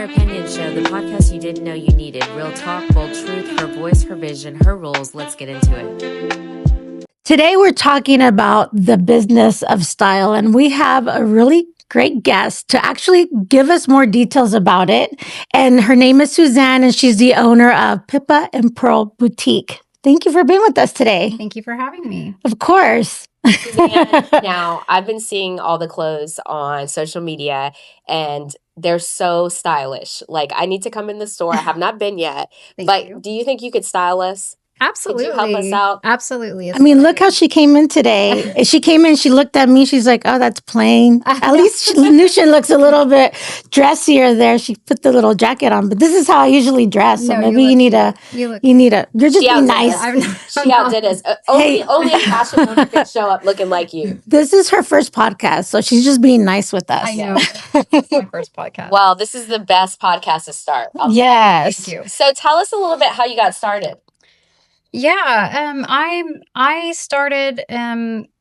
Her Opinion Show, the podcast you didn't know you needed. Real talk, bold truth, her voice, her vision, her rules. Let's get into it. Today we're talking about the business of style, and we have a really great guest to actually give us more details about it. And her name is Suzanne, and she's the owner of Pippa and Pearl Boutique. Thank you for being with us today. Thank you for having me. Of course. Suzanne, now I've been seeing all the clothes on social media and they're so stylish. Like, I need to come in the store. I have not been yet. But you. do you think you could style us? Absolutely. Could you help us out? Absolutely. I mean, look how she came in today. She came in, she looked at me, she's like, oh, that's plain. At least Nushin looks a little bit dressier there. She put the little jacket on, but this is how I usually dress. So maybe you need a, you're just being nice. She outdid us. Only a fashion owner could show up looking like you. This is her first podcast, so she's just being nice with us. I know. It's my first podcast. Well, this is the best podcast to start. Yes. Thank you. So tell us a little bit how you got started. Yeah, I started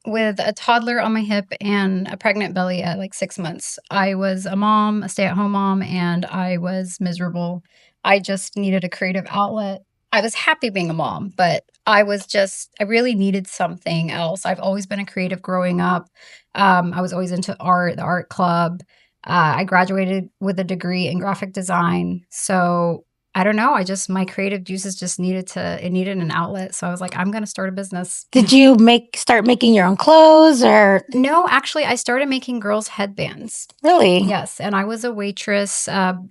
with a toddler on my hip and a pregnant belly at like 6 months. I was a mom, a stay-at-home mom, and I was miserable. I just needed a creative outlet. I was happy being a mom, but I really needed something else. I've always been a creative growing up. I was always into art, the art club. I graduated with a degree in graphic design. So I don't know. My creative juices just needed an outlet. So I was like, I'm going to start a business. Did you start making your own clothes or? No, actually, I started making girls' headbands. Really? Yes. And I was a waitress.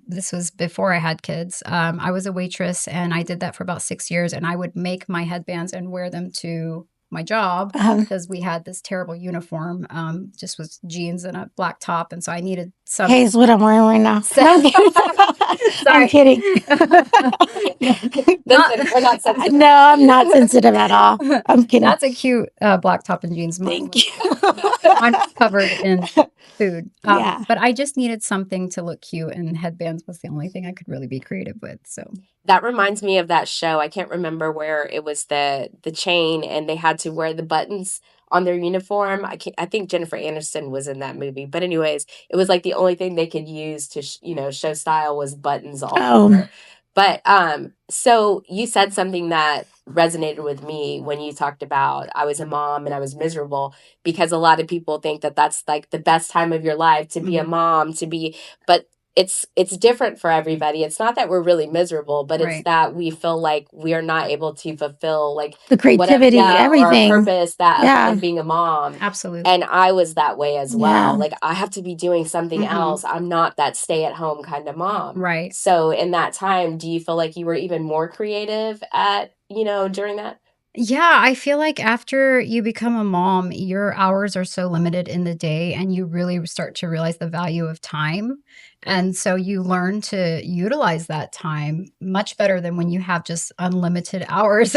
This was before I had kids. I was a waitress and I did that for about 6 years. And I would make my headbands and wear them to my job because we had this terrible uniform, just with jeans and a black top. And so I needed some. Hey, it's what I'm wearing right now. Sorry. I'm kidding. We're not sensitive. No, I'm not sensitive at all. I'm kidding. That's a cute black top and jeans. Thank you. Mine was covered in food. Yeah. But I just needed something to look cute, and headbands was the only thing I could really be creative with. So that reminds me of that show. I can't remember where it was the chain, and they had to wear the buttons on their uniform. I think Jennifer Aniston was in that movie. But anyways, it was like the only thing they could use to show style was buttons all over. But so you said something that resonated with me when you talked about I was a mom and I was miserable, because a lot of people think that that's like the best time of your life to be a mom, but it's different for everybody. It's not that we're really miserable, but it's that we feel like we are not able to fulfill like the creativity, everything, or purpose of being a mom. Absolutely. And I was that way as well. Like, I have to be doing something else. I'm not that stay-at-home kind of mom. Right. So in that time, do you feel like you were even more creative during that? Yeah, I feel like after you become a mom, your hours are so limited in the day and you really start to realize the value of time. And so you learn to utilize that time much better than when you have just unlimited hours.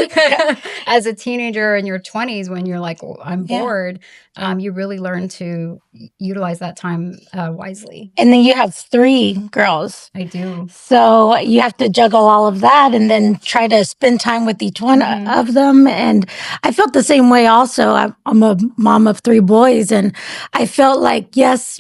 As a teenager in your 20s, when you're like, I'm bored, you really learn to utilize that time wisely. And then you have 3 girls. I do. So you have to juggle all of that and then try to spend time with each one of them. And I felt the same way also. I'm a mom of 3 boys, and I felt like, yes,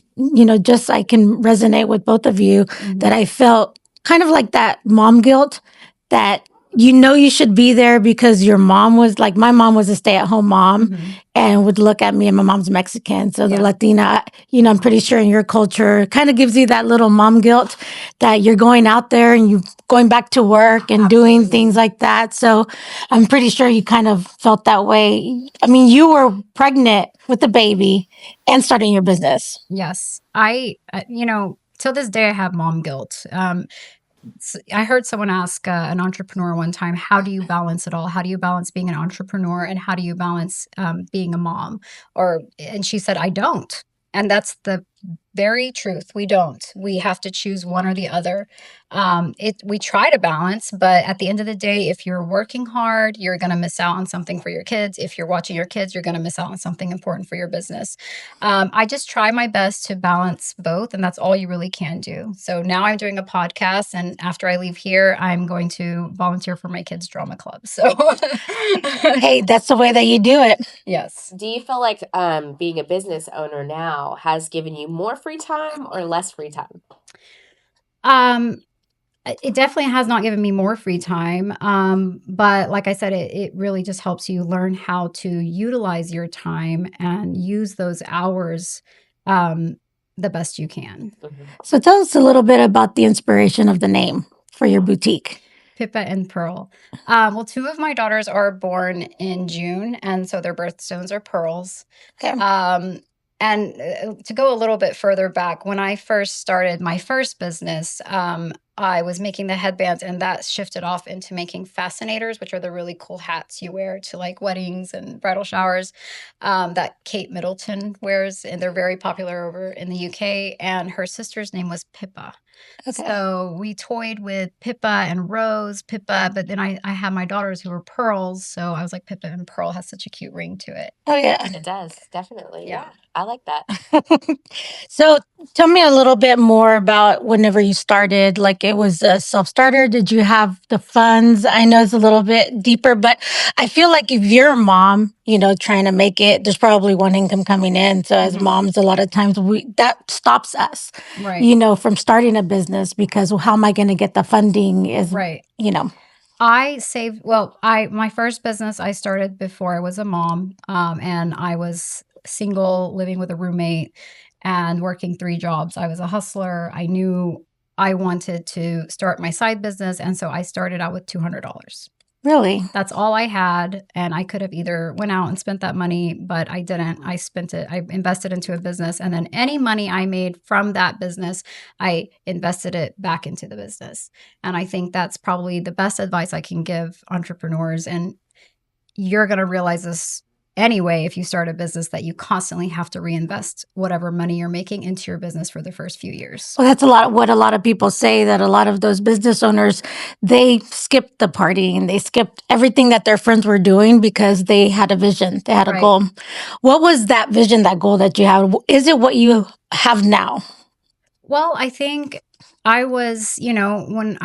just I can resonate with both of you, that I felt kind of like that mom guilt that you should be there because your mom was like, my mom was a stay-at-home mom and would look at me, and my mom's Mexican. So the Latina, I'm pretty sure in your culture kind of gives you that little mom guilt that you're going out there and you going back to work and doing things like that. So I'm pretty sure you kind of felt that way. I mean, you were pregnant with a baby and starting your business. Yes. Till this day, I have mom guilt. I heard someone ask an entrepreneur one time, how do you balance it all? How do you balance being an entrepreneur and how do you balance being a mom? And she said, I don't. And that's the very truth. We don't. We have to choose one or the other. We try to balance, but at the end of the day, if you're working hard, you're going to miss out on something for your kids. If you're watching your kids, you're going to miss out on something important for your business. I just try my best to balance both, and that's all you really can do. So now I'm doing a podcast, and after I leave here, I'm going to volunteer for my kids' drama club. So, hey, that's the way that you do it. Yes. Do you feel like being a business owner now has given you more free time or less free time? It definitely has not given me more free time. But like I said, it really just helps you learn how to utilize your time and use those hours the best you can. So tell us a little bit about the inspiration of the name for your boutique. Pippa and Pearl. Well, two of my daughters are born in June, and so their birthstones are pearls. Okay. And to go a little bit further back, when I first started my first business, I was making the headbands, and that shifted off into making fascinators, which are the really cool hats you wear to like weddings and bridal showers that Kate Middleton wears. And they're very popular over in the UK. And her sister's name was Pippa. Okay. So we toyed with Pippa and Rose, Pippa, but then I had my daughters who were pearls. So I was like, Pippa and Pearl has such a cute ring to it. Oh, yeah. It does, definitely. Yeah. I like that. So tell me a little bit more about whenever you started. Like, it was a self-starter. Did you have the funds? I know it's a little bit deeper, but I feel like if you're a mom, trying to make it, there's probably one income coming in. So as moms, a lot of times that stops us, Right. from starting a business because, well, how am I going to get the funding is, Right. I saved, my first business I started before I was a mom, and I was single, living with a roommate and working 3 jobs. I was a hustler. I knew I wanted to start my side business. And so I started out with $200. Really? That's all I had. And I could have either went out and spent that money, but I didn't. I spent it. I invested into a business. And then any money I made from that business, I invested it back into the business. And I think that's probably the best advice I can give entrepreneurs. And you're going to realize this anyway if you start a business, that you constantly have to reinvest whatever money you're making into your business for the first few years. Well, that's what a lot of people say, that a lot of those business owners, they skipped the partying. They skipped everything that their friends were doing because they had a vision. They had a goal. What was that vision, that goal that you had? Is it what you have now? Well, I think I was, when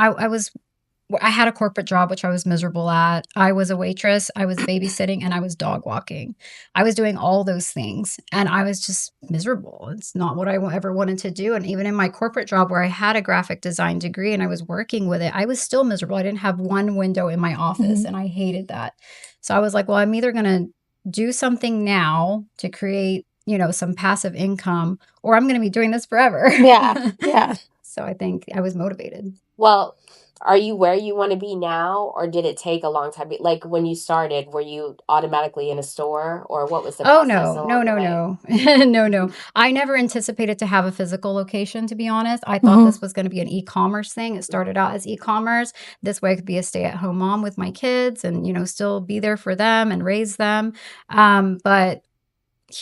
I had a corporate job, which I was miserable at. I was a waitress, I was babysitting, and I was dog walking. I was doing all those things, and I was just miserable. It's not what I ever wanted to do. And even in my corporate job, where I had a graphic design degree and I was working with it, I was still miserable. I didn't have one window in my office, and I hated that. So I was like, well, I'm either going to do something now to create, some passive income, or I'm going to be doing this forever. Yeah. Yeah. So I think I was motivated. Well, are you where you want to be now, or did it take a long time? Like when you started, were you automatically in a store, or what was the process? No. I never anticipated to have a physical location, to be honest. I thought this was going to be an e-commerce thing. It started out as e-commerce. This way I could be a stay-at-home mom with my kids and, still be there for them and raise them. But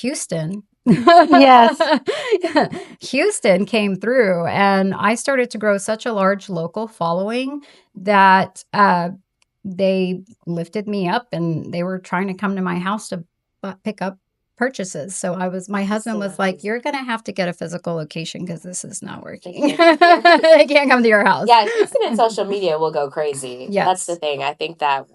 Houston. Yes. Houston came through, and I started to grow such a large local following that they lifted me up, and they were trying to come to my house to pick up purchases. So my husband was like, you're going to have to get a physical location because this is not working. They can't come to your house. Yeah, Houston and social media will go crazy. Yes. That's the thing. I think that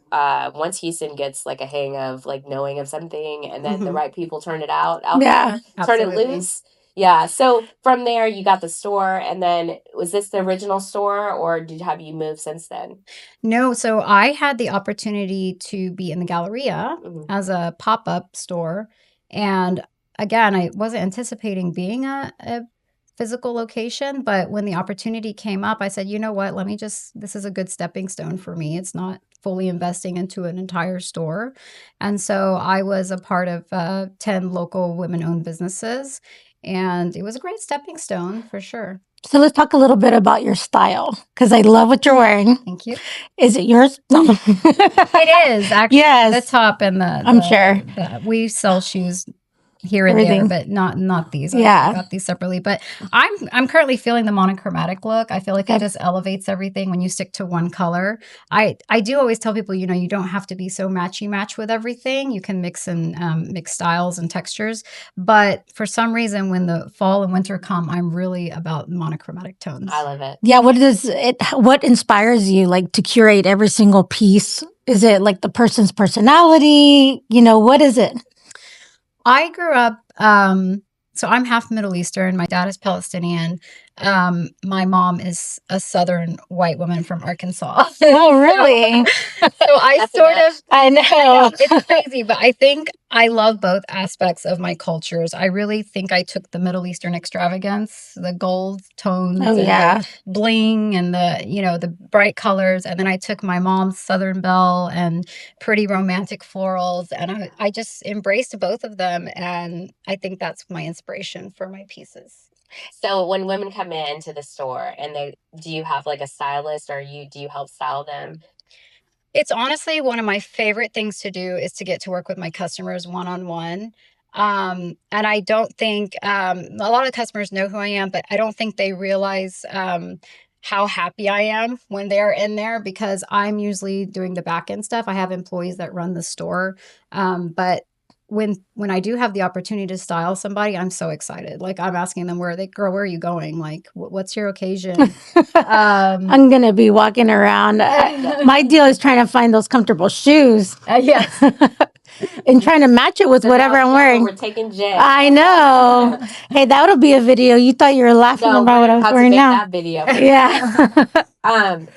once Houston gets like a hang of like knowing of something, and then the right people turn it out there, turn it loose. Yeah. So from there, you got the store, and then was this the original store, or have you moved since then? No. So I had the opportunity to be in the Galleria as a pop-up store. And again, I wasn't anticipating being a physical location, but when the opportunity came up, I said, you know what, this is a good stepping stone for me. It's not fully investing into an entire store. And so I was a part of 10 local women-owned businesses, and it was a great stepping stone for sure. So let's talk a little bit about your style, because I love what you're wearing. Thank you. Is it yours? No. It is actually. Yes. The top and I'm sure. We sell shoes here and there, but not these. Yeah. I got these separately. But I'm currently feeling the monochromatic look. I feel like it just elevates everything when you stick to one color. I do always tell people, you don't have to be so matchy-match with everything. You can mix styles and textures. But for some reason, when the fall and winter come, I'm really about monochromatic tones. I love it. Yeah. What inspires you, like, to curate every single piece? Is it like the person's personality? What is it? I grew up So I'm half Middle Eastern. My dad is Palestinian. My mom is a Southern white woman from Arkansas. Oh, really? So I That's sort enough. of, I know. it's crazy, but I think I love both aspects of my cultures. I really think I took the Middle Eastern extravagance, the gold tones Oh, and yeah. the bling and the, the bright colors. And then I took my mom's Southern Belle and pretty romantic florals. And I just embraced both of them. And I think that's my inspiration for my pieces. So when women come into the store and do you have like a stylist, or do you help style them? It's honestly one of my favorite things to do is to get to work with my customers one-on-one. And I don't think a lot of customers know who I am, but I don't think they realize how happy I am when they're in there, because I'm usually doing the back end stuff. I have employees that run the store, but when I do have the opportunity to style somebody, I'm so excited. Like, I'm asking them, girl, where are you going? Like, what's your occasion? I'm going to be walking around. My deal is trying to find those comfortable shoes. Yes. And trying to match it with whatever I'm wearing. We're taking Jen. I know. Hey, that'll be a video. You thought you were laughing No, about what I was how to wearing make now. that video. Yeah.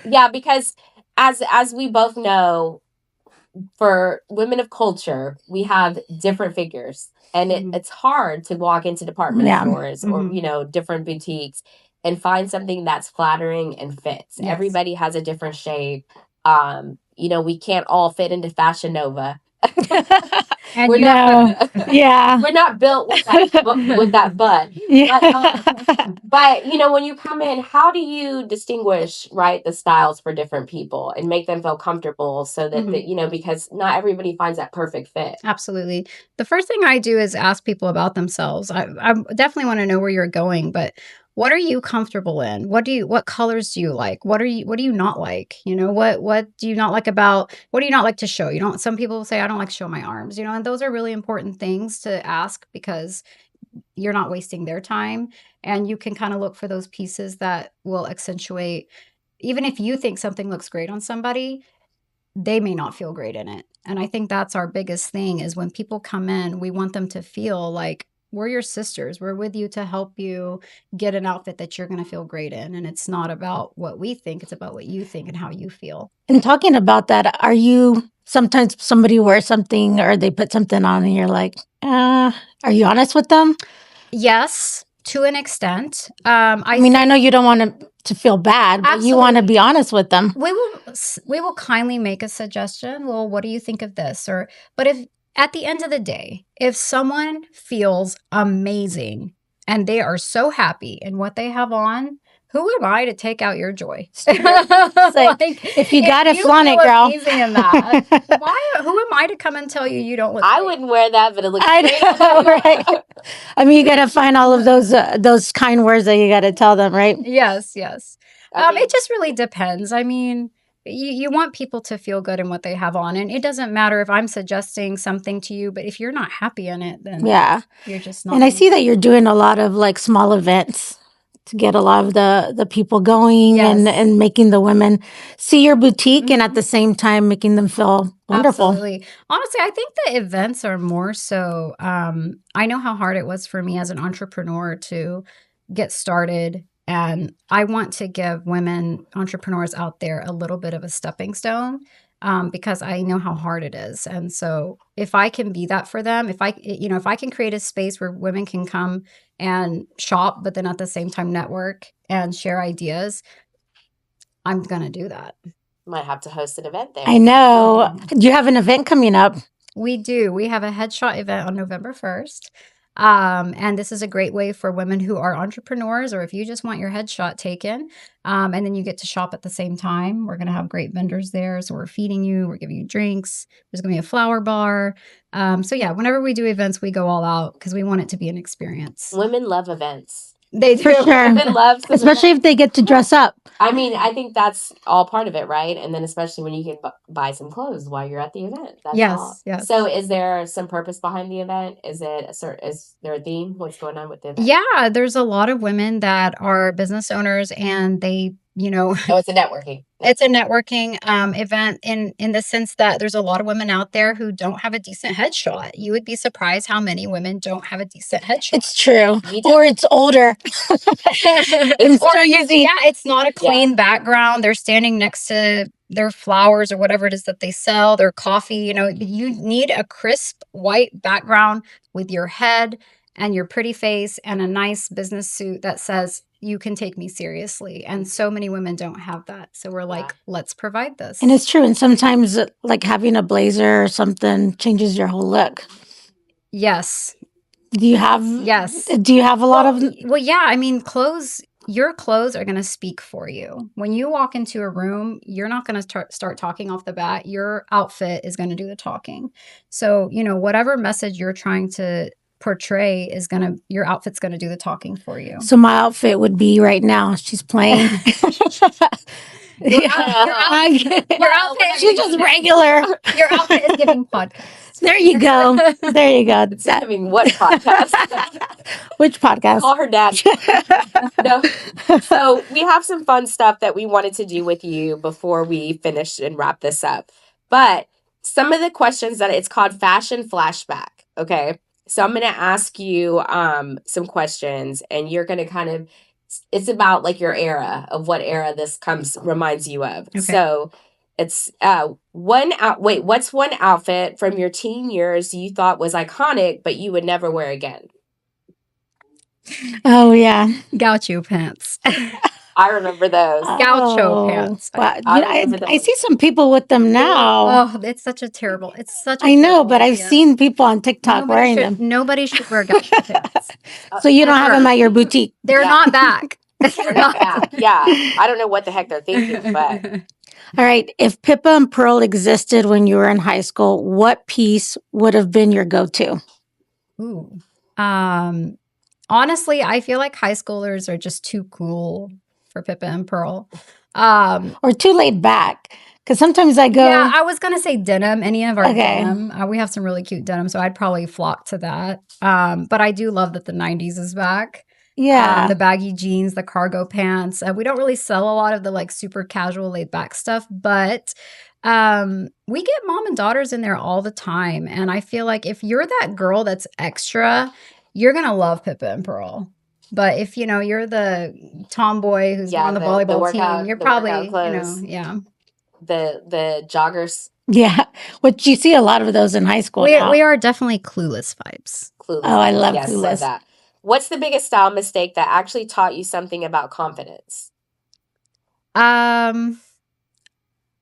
Yeah, because as we both know, for women of culture, we have different figures, and it's hard to walk into department stores or different boutiques and find something that's flattering and fits. Yes. Everybody has a different shape. We can't all fit into Fashion Nova. And we're not built with that butt. Yeah. But when you come in, how do you distinguish, right, the styles for different people and make them feel comfortable so that because not everybody finds that perfect fit. Absolutely. The first thing I do is ask people about themselves. I definitely want to know where you're going, but what are you comfortable in? What colors do you like? What do you not like? What do you not like what do you not like to show? Some people say, I don't like to show my arms, and those are really important things to ask, because you're not wasting their time, and you can kind of look for those pieces that will accentuate. Even if you think something looks great on somebody, they may not feel great in it. And I think that's our biggest thing, is when people come in, we want them to feel like we're your sisters. We're with you to help you get an outfit that you're going to feel great in. And it's not about what we think, it's about what you think and how you feel. And talking about that, are you sometimes somebody wears something or they put something on and you're like, are you honest with them? Yes, to an extent. I know you don't want to feel bad, but you want to be honest with them. We will kindly make a suggestion. Well, what do you think of this? But if at the end of the day, if someone feels amazing and they are so happy in what they have on, who am I to take out your joy? If you got to flaunt it, girl. Amazing in that. Who am I to come and tell you don't look? I wouldn't wear that, but it looks great. Right? You got to find all of those kind words that you got to tell them, right? Yes. It just really depends. You want people to feel good in what they have on, and it doesn't matter if I'm suggesting something to you, but if you're not happy in it, then you're just not. And I see that you're doing a lot of like small events to get a lot of the people going and making the women see your boutique and at the same time making them feel wonderful. Absolutely. Honestly, I think the events are more so, I know how hard it was for me as an entrepreneur to get started. And I want to give women entrepreneurs out there a little bit of a stepping stone, because I know how hard it is. And so if I can be that for them, if I can create a space where women can come and shop, but then at the same time network and share ideas, I'm going to do that. Might have to host an event there. I know. Do you have an event coming up? We do. We have a headshot event on November 1st. And this is a great way for women who are entrepreneurs, or if you just want your headshot taken, and then you get to shop at the same time. We're going to have great vendors there. So we're feeding you, we're giving you drinks. There's going to be a flower bar. So yeah, whenever we do events, we go all out because we want it to be an experience. Women love events. They do. For sure. Especially if they get to dress up. I think that's all part of it, right? And then especially when you can buy some clothes while you're at the event. That's Yes. So is there some purpose behind the event? Is there a theme? What's going on with the event? Yeah, there's a lot of women that are business owners and they, Oh, it's a networking. It's a networking event in the sense that there's a lot of women out there who don't have a decent headshot. You would be surprised how many women don't have a decent headshot. It's true. Or it's older. It's not a clean background. They're standing next to their flowers or whatever it is that they sell, their coffee. You need a crisp white background with your head and your pretty face and a nice business suit that says, you can take me seriously. And so many women don't have that. So we're like, let's provide this. And it's true. And sometimes like having a blazer or something changes your whole look. Yes. Do you have a lot of? Well, yeah. I mean, your clothes are going to speak for you. When you walk into a room, you're not going to start talking off the bat. Your outfit is going to do the talking. So, whatever message you're trying to portray your outfit's going to do the talking for you. So my outfit would be right now. She's playing. Your outfit, she's just regular. Your outfit is giving podcast. There you go. It's giving what podcast? Which podcast? Call her dad. No. So we have some fun stuff that we wanted to do with you before we finish and wrap this up. But some of the questions that it's called Fashion Flashback. Okay. So I'm going to ask you some questions, and you're going to it's about like your era of what era this reminds you of. Okay. So it's what's one outfit from your teen years you thought was iconic, but you would never wear again? Oh, yeah. Gaucho pants. I remember those. Gaucho pants. Wow. I see some people with them now. Oh, it's such a terrible. I know, but I've seen people on TikTok wearing them. Nobody should wear gaucho pants. So you don't have them at your boutique? They're not back. They're not back. Yeah. I don't know what the heck they're thinking, but. All right. If Pippa and Pearl existed when you were in high school, what piece would have been your go-to? Ooh. Honestly, I feel like high schoolers are just too cool for Pippa and Pearl. Or too laid back. Because sometimes I go... Yeah, I was going to say denim, any of our denim. We have some really cute denim, so I'd probably flock to that. But I do love that the 90s is back. Yeah. The baggy jeans, the cargo pants. We don't really sell a lot of the like super casual laid back stuff, but we get mom and daughters in there all the time. And I feel like if you're that girl that's extra, you're going to love Pippa and Pearl. But if, you're the tomboy who's on the volleyball team, you're probably, The joggers. Yeah. Which you see a lot of those in high school now. We are definitely Clueless vibes. Clueless. Oh, I love Clueless. Love that. What's the biggest style mistake that actually taught you something about confidence? I don't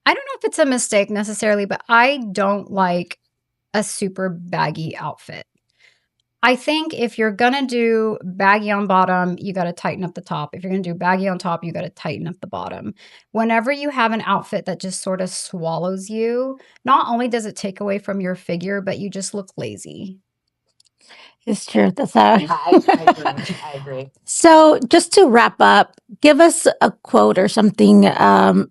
know if it's a mistake necessarily, but I don't like a super baggy outfit. I think if you're going to do baggy on bottom, you got to tighten up the top. If you're going to do baggy on top, you got to tighten up the bottom. Whenever you have an outfit that just sort of swallows you, not only does it take away from your figure, but you just look lazy. It's true. That's how I agree. So just to wrap up, give us a quote or something,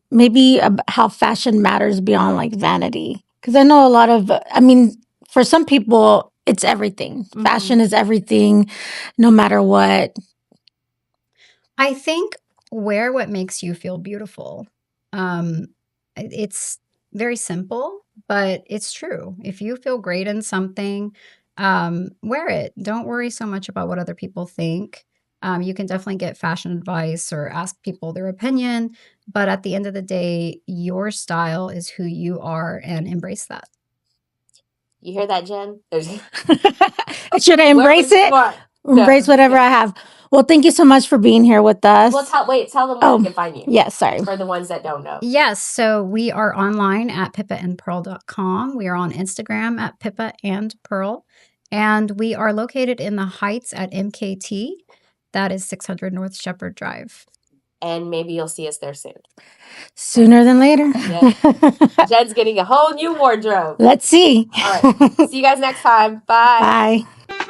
maybe how fashion matters beyond like vanity. Because I know for some people, it's everything. Mm-hmm. Fashion is everything, no matter what. I think wear what makes you feel beautiful. It's very simple, but it's true. If you feel great in something, wear it. Don't worry so much about what other people think. You can definitely get fashion advice or ask people their opinion, but at the end of the day, your style is who you are, and embrace that. You hear that, Jen? Should I embrace it? Embrace whatever I have. Well, thank you so much for being here with us. Well, tell them where they can find you. Yes, sorry. For the ones that don't know. Yes, so we are online at pippaandpearl.com. We are on Instagram at Pippa and Pearl. And we are located in the Heights at MKT. That is 600 North Shepherd Drive. And maybe you'll see us there soon. Sooner than later. Yeah. Jen's getting a whole new wardrobe. Let's see. All right. See you guys next time. Bye. Bye.